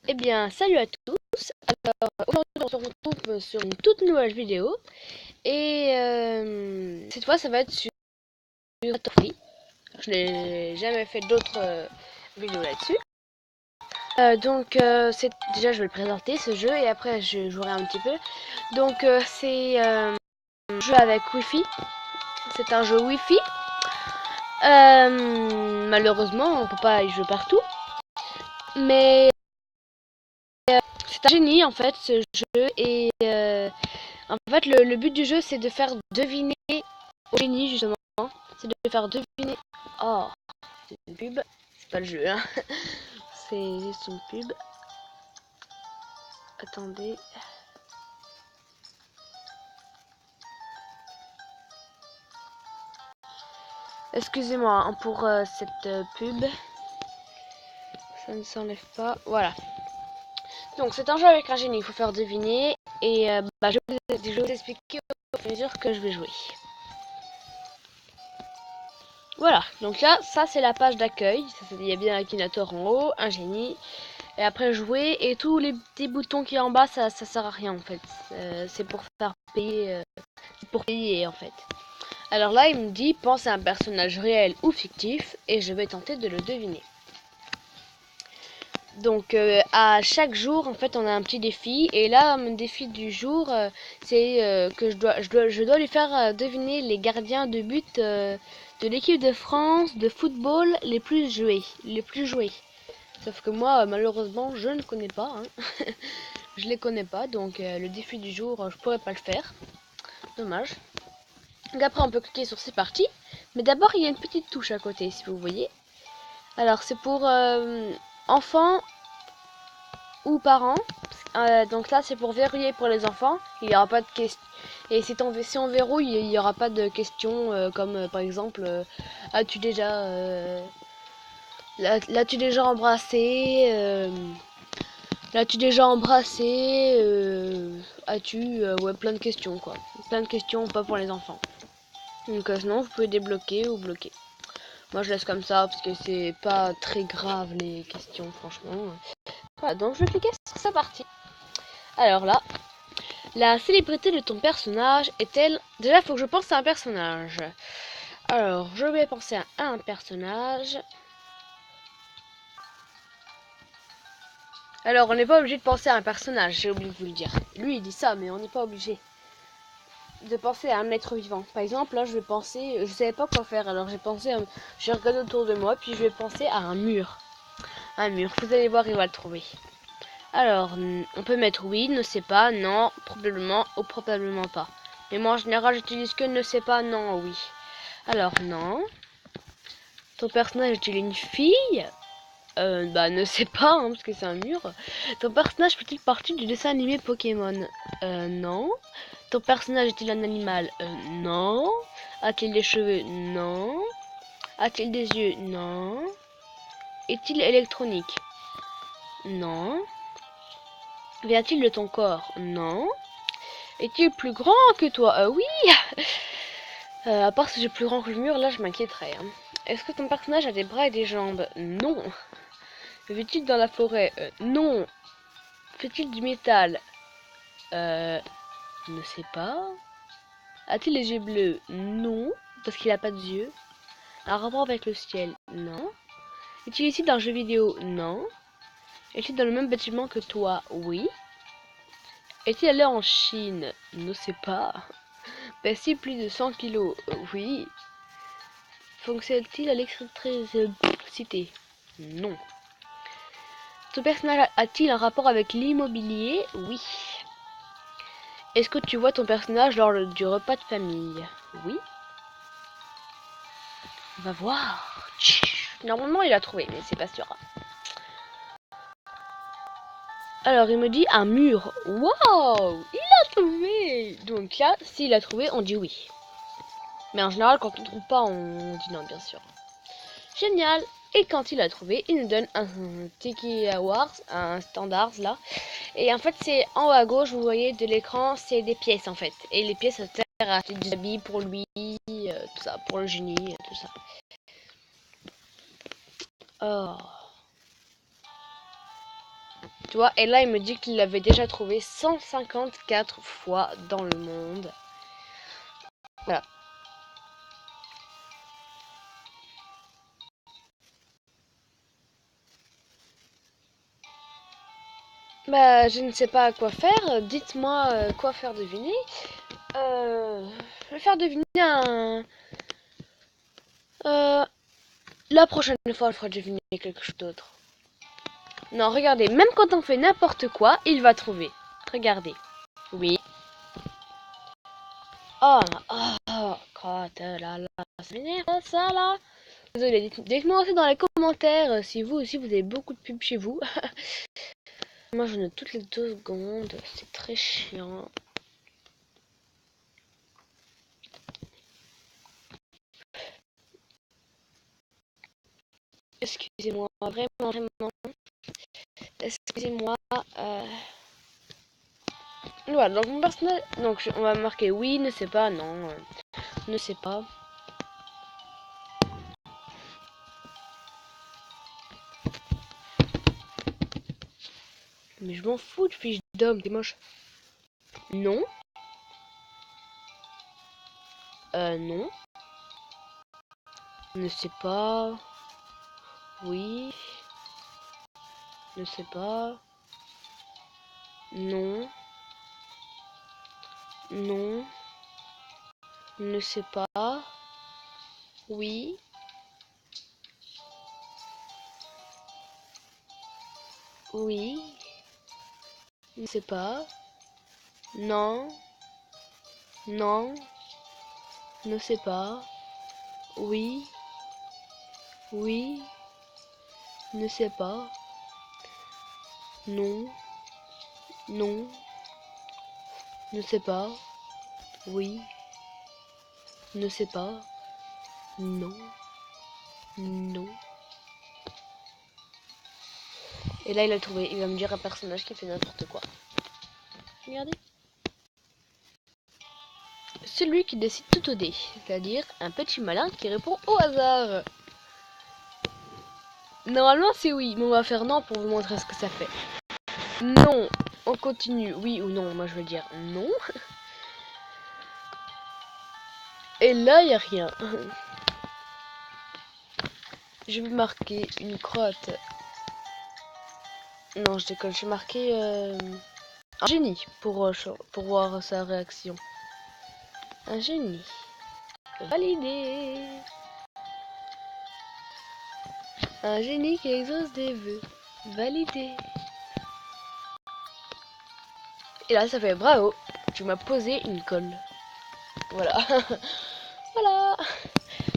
Eh bien, salut à tous. Alors, aujourd'hui, on se retrouve sur une toute nouvelle vidéo. Et cette fois, ça va être sur Free. Je n'ai jamais fait d'autres vidéos là-dessus. Donc, déjà, je vais le présenter, ce jeu, et après, je jouerai un petit peu. Donc, c'est un jeu avec Wi-Fi. C'est un jeu Wi-Fi. Malheureusement, on peut pas y jouer partout. Mais c'est un génie, en fait, ce jeu. Et en fait, le but du jeu, c'est de faire deviner au génie, justement. C'est de faire deviner... Oh, c'est une pub. C'est pas le jeu, hein. C'est juste une pub. Attendez. Excusez-moi pour cette pub. Ça ne s'enlève pas. Voilà. Donc, c'est un jeu avec un génie. Il faut faire deviner. Et je vais vous expliquer au fur et à mesure que je vais jouer. Voilà, donc là, ça c'est la page d'accueil. Il y a bien Akinator en haut, un génie, et après jouer, et tous les petits boutons qui est en bas, ça sert à rien en fait. C'est pour faire payer, pour payer en fait. Alors là, il me dit, pense à un personnage réel ou fictif, et je vais tenter de le deviner. Donc à chaque jour, en fait, on a un petit défi, et là, mon défi du jour, c'est que je dois lui faire deviner les gardiens de but de l'équipe de France de football les plus joués. Sauf que moi, malheureusement, je ne connais pas. Hein. Je les connais pas, donc le défi du jour, je pourrais pas le faire. Dommage. Donc après, on peut cliquer sur c'est parti. Mais d'abord, il y a une petite touche à côté, si vous voyez. Alors, c'est pour enfants ou parents. Donc là, c'est pour verrouiller pour les enfants. Il n'y aura pas de questions. Et si on verrouille, il n'y aura pas de questions comme par exemple as-tu déjà l'as-tu déjà embrassé l'as-tu déjà embrassé as-tu ouais, plein de questions quoi. Plein de questions pas pour les enfants. Donc sinon vous pouvez débloquer ou bloquer. Moi je laisse comme ça parce que c'est pas très grave les questions franchement. Voilà, donc je vais cliquer sur sa partie. Alors là, la célébrité de ton personnage est-elle... Déjà, il faut que je pense à un personnage. Alors, je vais penser à un personnage. Alors, on n'est pas obligé de penser à un personnage, j'ai oublié de vous le dire. Lui, il dit ça, mais on n'est pas obligé de penser à un être vivant. Par exemple, là, je vais penser... Je savais pas quoi faire, alors j'ai pensé... J'ai regardé autour de moi, puis je vais penser à un mur. Un mur, vous allez voir, il va le trouver. Alors, on peut mettre oui, ne sait pas, non, probablement ou probablement pas. Mais moi, en général, j'utilise que ne sait pas, non, oui. Alors, non. Ton personnage est-il une fille? Ne sais pas, hein, parce que c'est un mur. Ton personnage fait-il partie du dessin animé Pokémon? Non. Ton personnage est-il un animal? Non. A-t-il des cheveux? Non. A-t-il des yeux? Non. Est-il électronique? Non. Vient-il de ton corps? Non. Est-il plus grand que toi? Oui. À part si j'ai plus grand que le mur, là je m'inquiéterais. Hein. Est-ce que ton personnage a des bras et des jambes? Non. Vit-il dans la forêt? Non. Fait-il du métal? Ne sais pas. A-t-il les yeux bleus? Non. Parce qu'il a pas de yeux. Un rapport avec le ciel? Non. Est-il ici dans un jeu vidéo? Non. Est-il dans le même bâtiment que toi? Oui. Est-il allé en Chine? Ne sais pas. Pèse-t-il plus de 100 kilos? Oui. Fonctionne-t-il à l'électricité? Non. Ton personnage a-t-il un rapport avec l'immobilier? Oui. Est-ce que tu vois ton personnage lors du repas de famille? Oui. On va voir. Normalement, il a trouvé, mais c'est pas sûr. Alors, il me dit un mur. Waouh! Il a trouvé! Donc là, s'il a trouvé, on dit oui. Mais en général, quand on ne trouve pas, on dit non, bien sûr. Génial! Et quand il a trouvé, il nous donne un Tiki Awards, un standard là. Et en fait, c'est en haut à gauche, vous voyez, de l'écran, c'est des pièces en fait. Et les pièces, ça sert à acheter des habits pour lui, tout ça, pour le génie, tout ça. Oh. Tu vois, et là, il me dit qu'il l'avait déjà trouvé 154 fois dans le monde. Voilà. Bah, je ne sais pas quoi faire. Dites-moi quoi faire deviner. Je vais faire deviner un... la prochaine fois, je ferai deviner quelque chose d'autre. Non, regardez, même quand on fait n'importe quoi, il va trouver. Regardez. Oui. Oh, oh, crotte, là, là, ça m'énerve, ça, là. Désolé, dites-moi aussi dans les commentaires si vous aussi vous avez beaucoup de pubs chez vous. Moi, je note toutes les 2 secondes, c'est très chiant. Excusez-moi, vraiment, vraiment. Excusez-moi. Voilà, donc mon personnage... Donc, on va marquer oui, ne sait pas, non. Ne sait pas. Mais je m'en fous de fiche d'homme, t'es moche. Non. Non. Ne sait pas. Oui. Ne sait pas. Non. Non. Ne sait pas. Oui. Oui. Ne sait pas. Non. Non. Ne sait pas. Oui. Oui. Ne sait pas. Non. Non. Ne sait pas. Oui. Ne sait pas. Non. Non. Et là, il a trouvé. Il va me dire un personnage qui fait n'importe quoi. Regardez. Celui qui décide tout au dé. C'est-à-dire un petit malin qui répond au hasard. Normalement, c'est oui. Mais on va faire non pour vous montrer ce que ça fait. Non. On continue. Oui ou non. Moi, je vais dire non. Et là, il n'y a rien. Je vais marquer une crotte. Non, je déconne. Je vais marquer un génie pour voir sa réaction. Un génie. Validé. Un génie qui exauce des vœux. Validé. Et là, ça fait bravo. Tu m'as posé une colle. Voilà. Voilà.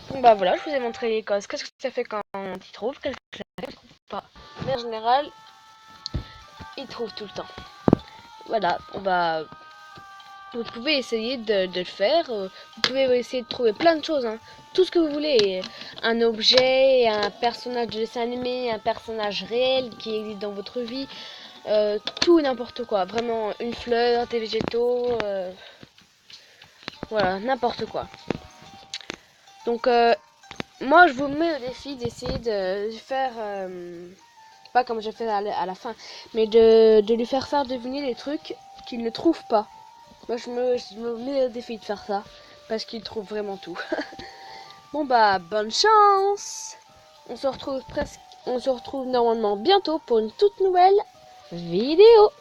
Bon, bah voilà, je vous ai montré les causes. Qu'est-ce que ça fait quand il trouve? Qu'est-ce que ça trouve pas? Mais en général, il trouve tout le temps. Voilà, on va... Vous pouvez essayer de le faire. Vous pouvez essayer de trouver plein de choses. Hein. Tout ce que vous voulez. Un objet, un personnage de dessin animé, un personnage réel qui existe dans votre vie. Tout n'importe quoi. Vraiment, une fleur, des végétaux. Voilà, n'importe quoi. Donc, moi, je vous mets au défi d'essayer de faire... pas comme j'ai fait à la fin. Mais de lui faire deviner les trucs qu'il ne trouve pas. Moi, je me mets au défi de faire ça. Parce qu'il trouve vraiment tout. Bon, bah, bonne chance! On se retrouve normalement bientôt pour une toute nouvelle vidéo.